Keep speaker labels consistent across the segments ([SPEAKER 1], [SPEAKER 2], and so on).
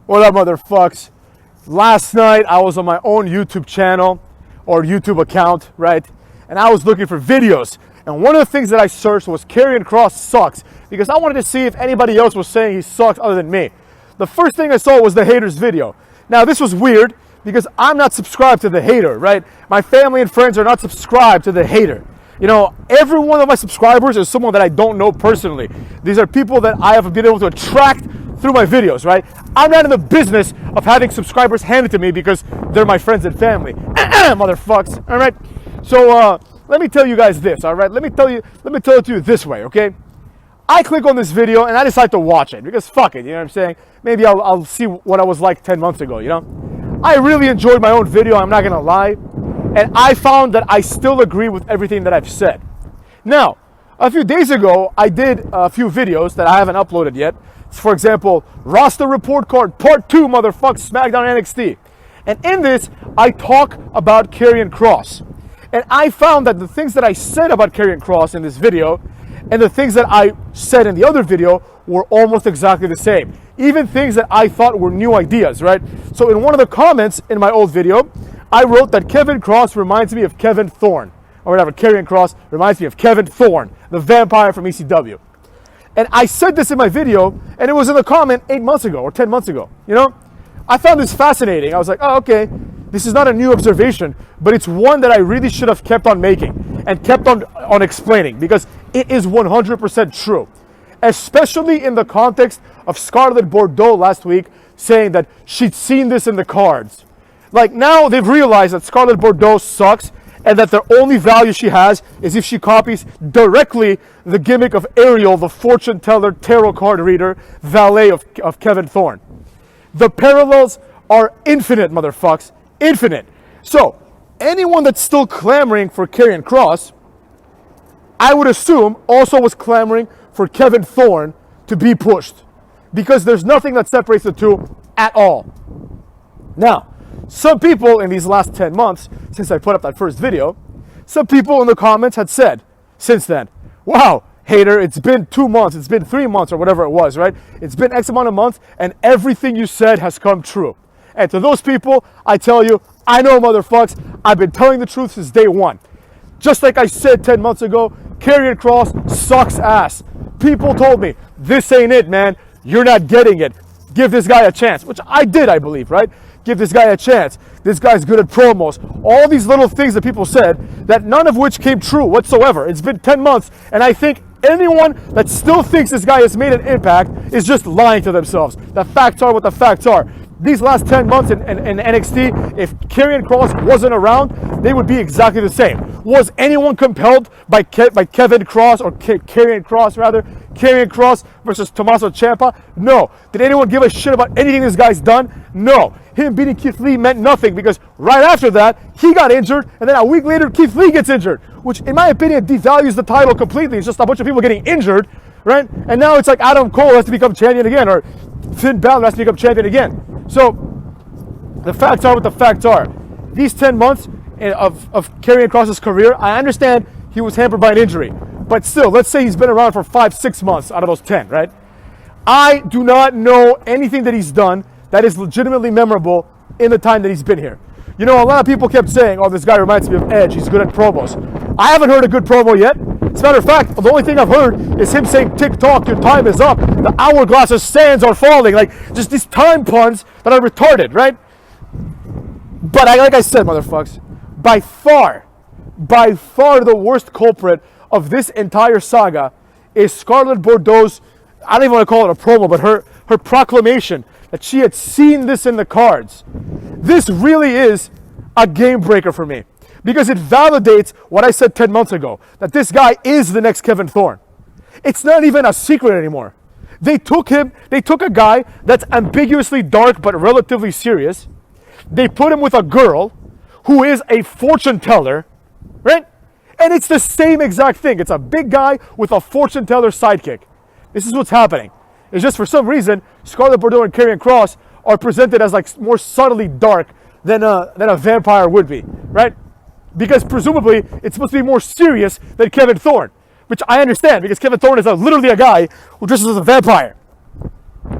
[SPEAKER 1] What up, motherfucks? Last night, I was on my own YouTube channel or YouTube account, right? And I was looking for videos. And one of the things that I searched was Karrion Kross sucks, because I wanted to see if anybody else was saying he sucks other than me. The first thing I saw was the haters video. Now, this was weird because I'm not subscribed to the hater, right? My family and friends are not subscribed to the hater. You know, every one of my subscribers is someone that I don't know personally. These are people that I have been able to attract through my videos, right? I'm not in the business of having subscribers handed to me because they're my friends and family. Motherfucks, all right? So, let me tell you guys this, all right? Let me tell it to you this way, okay? I click on this video and I decide to watch it because fuck it, you know what I'm saying? Maybe I'll see what I was like 10 months ago, you know? I really enjoyed my own video, I'm not gonna lie. And I found that I still agree with everything that I've said. Now, a few days ago, I did a few videos that I haven't uploaded yet. For example, Roster Report Card Part 2, motherfucker, SmackDown NXT. And in this, I talk about Karrion Kross. And I found that the things that I said about Karrion Kross in this video and the things that I said in the other video were almost exactly the same. Even things that I thought were new ideas, right? So in one of the comments in my old video, I wrote that Kevin Kross reminds me of Kevin Thorn. Or whatever, Karrion Kross reminds me of Kevin Thorn, the vampire from ECW. And I said this in my video, and it was in the comment 8 months ago or 10 months ago, you know? I found this fascinating. I was like, oh, okay, this is not a new observation, but it's one that I really should have kept on making and kept on explaining because it is 100% true. Especially in the context of Scarlett Bordeaux last week saying that she'd seen this in the cards. Like, now they've realized that Scarlett Bordeaux sucks and that the only value she has is if she copies directly the gimmick of Ariel, the fortune teller, tarot card reader, valet of Kevin Thorn. The parallels are infinite, motherfucks. Infinite. So, anyone that's still clamoring for Karrion Kross, I would assume also was clamoring for Kevin Thorn to be pushed. Because there's nothing that separates the two at all. Now, some people in these last 10 months, since I put up that first video, some people in the comments had said, since then, wow, hater, it's been 2 months, it's been 3 months or whatever it was, right? It's been X amount of months and everything you said has come true. And to those people, I tell you, I know, motherfucks, I've been telling the truth since day one. Just like I said 10 months ago, Karrion Kross sucks ass. People told me, this ain't it, man. You're not getting it. Give this guy a chance, which I did, I believe, right? Give this guy a chance. This guy's good at promos. All these little things that people said, that none of which came true whatsoever. It's been 10 months, and I think anyone that still thinks this guy has made an impact is just lying to themselves. The facts are what the facts are. These last 10 months in NXT, if Karrion Kross wasn't around, they would be exactly the same. Was anyone compelled by Kevin Kross, or Karrion Kross rather, Karrion Kross versus Tommaso Ciampa? No. Did anyone give a shit about anything this guy's done? No. Him beating Keith Lee meant nothing because right after that, he got injured, and then a week later, Keith Lee gets injured, which in my opinion devalues the title completely. It's just a bunch of people getting injured, right? And now it's like Adam Cole has to become champion again, or Finn Balor has to become champion again. So, the facts are what the facts are. These 10 months of Karrion Kross's career, I understand he was hampered by an injury. But still, let's say he's been around for 5-6 months out of those 10, right? I do not know anything that he's done that is legitimately memorable in the time that he's been here. You know, a lot of people kept saying, oh, this guy reminds me of Edge. He's good at promos. I haven't heard a good promo yet. As a matter of fact, the only thing I've heard is him saying, tick-tock, your time is up. The hourglass's sands are falling. Like, just these time puns that are retarded, right? But like I said, motherfuckers, by far the worst culprit of this entire saga is Scarlett Bordeaux's, I don't even want to call it a promo, but her proclamation that she had seen this in the cards. This really is a game breaker for me. Because it validates what I said 10 months ago, that this guy is the next Kevin Thorn. It's not even a secret anymore. They took a guy that's ambiguously dark but relatively serious. They put him with a girl who is a fortune teller, right? And it's the same exact thing. It's a big guy with a fortune teller sidekick. This is what's happening. It's just for some reason, Scarlett Bordeaux and Karrion Kross are presented as like more subtly dark than a vampire would be, right? Because presumably it's supposed to be more serious than Kevin Thorn, which I understand because Kevin Thorn is literally a guy who dresses as a vampire.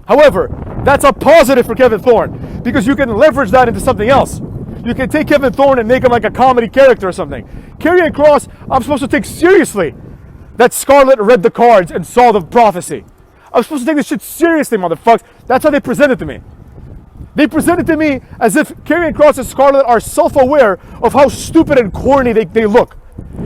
[SPEAKER 1] However, That's a positive for Kevin Thorn because you can leverage that into something else. You can take Kevin Thorn and make him like a comedy character or something. Karrion Kross, I'm supposed to take seriously that Scarlett read the cards and saw the prophecy. I'm supposed to take this shit seriously, motherfuckers. That's how they present it to me. They present it to me as if Karrion Kross and Scarlett are self-aware of how stupid and corny they look.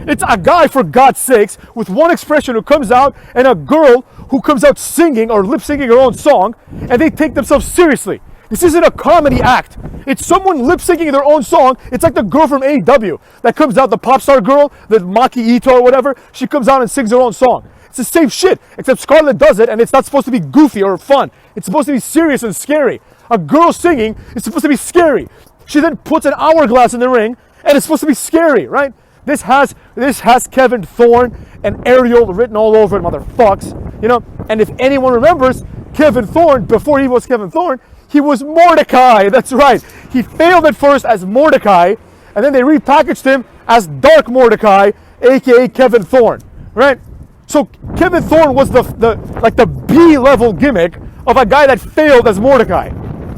[SPEAKER 1] It's a guy, for God's sakes, with one expression who comes out and a girl who comes out singing or lip-syncing her own song, and they take themselves seriously. This isn't a comedy act. It's someone lip-syncing their own song. It's like the girl from AEW that comes out, the pop star girl, the Maki Ito or whatever. She comes out and sings her own song. It's the same shit, except Scarlett does it, and it's not supposed to be goofy or fun. It's supposed to be serious and scary. A girl singing is supposed to be scary. She then puts an hourglass in the ring, and it's supposed to be scary, right? This has Kevin Thorn and Ariel written all over it, motherfucks. You know, and if anyone remembers, Kevin Thorn, before he was Kevin Thorn, he was Mordecai. That's right. He failed at first as Mordecai, and then they repackaged him as Dark Mordecai, aka Kevin Thorn, right? So Kevin Thorn was the B-level gimmick of a guy that failed as Mordecai.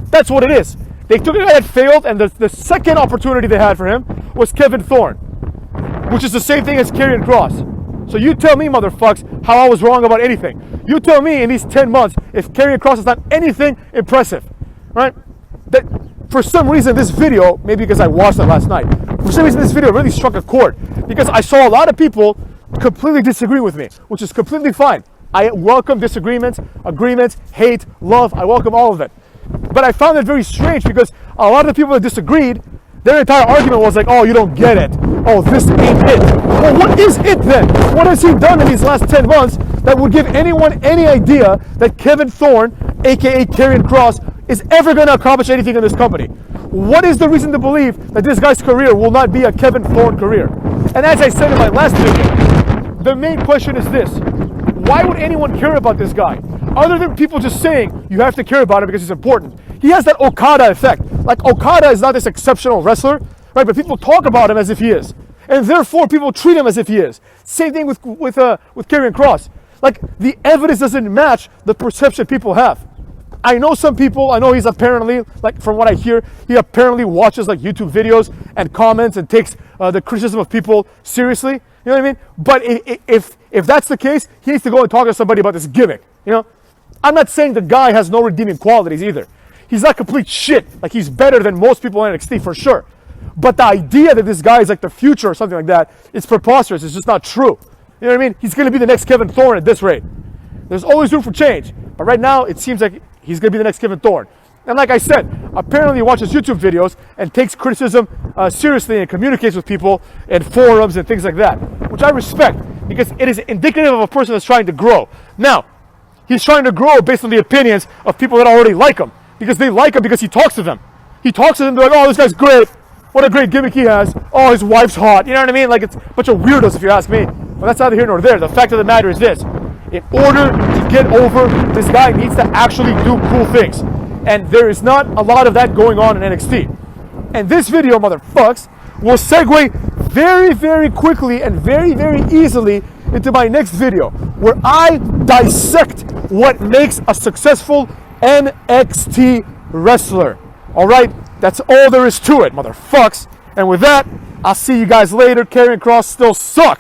[SPEAKER 1] That's what it is. They took a guy that failed, and the second opportunity they had for him was Kevin Thorn, which is the same thing as Karrion Kross. So you tell me, motherfucks, how I was wrong about anything. You tell me in these 10 months if Karrion Kross has done anything impressive, right? That for some reason this video, maybe because I watched it last night, for some reason this video really struck a chord because I saw a lot of people completely disagree with me, which is completely fine. I welcome disagreements, agreements, hate, love. I welcome all of it. But I found it very strange because a lot of the people that disagreed, their entire argument was like, oh, you don't get it. Oh, this ain't it. Well, what is it then? What has he done in these last 10 months that would give anyone any idea that Kevin Thorn, aka Karrion Kross, is ever going to accomplish anything in this company? What is the reason to believe that this guy's career will not be a Kevin Thorn career? And as I said in my last video, the main question is this. Why would anyone care about this guy? Other than people just saying, you have to care about him because he's important. He has that Okada effect. Like, Okada is not this exceptional wrestler, right? But people talk about him as if he is. And therefore, people treat him as if he is. Same thing with Karrion Kross. Like, the evidence doesn't match the perception people have. I know some people, I know he's apparently, like from what I hear, he apparently watches like YouTube videos and comments and takes the criticism of people seriously. You know what I mean? But if that's the case, he needs to go and talk to somebody about this gimmick. You know? I'm not saying the guy has no redeeming qualities either. He's not complete shit. Like, he's better than most people in NXT for sure. But the idea that this guy is like the future or something like that is preposterous. It's just not true. You know what I mean? He's going to be the next Kevin Thorn at this rate. There's always room for change. But right now, it seems like he's going to be the next Kevin Thorn. And like I said, apparently he watches YouTube videos and takes criticism seriously and communicates with people in forums and things like that, which I respect because it is indicative of a person that's trying to grow. Now, he's trying to grow based on the opinions of people that already like him because they like him because he talks to them. He talks to them, they're like, oh, this guy's great. What a great gimmick he has. Oh, his wife's hot. You know what I mean? Like, it's a bunch of weirdos if you ask me. But that's neither here nor there. The fact of the matter is this. In order to get over, this guy needs to actually do cool things. And there is not a lot of that going on in NXT. And this video, motherfucks, will segue very, very quickly and very, very easily into my next video, where I dissect what makes a successful NXT wrestler. All right? That's all there is to it, motherfucks. And with that, I'll see you guys later. Karrion Kross still sucks.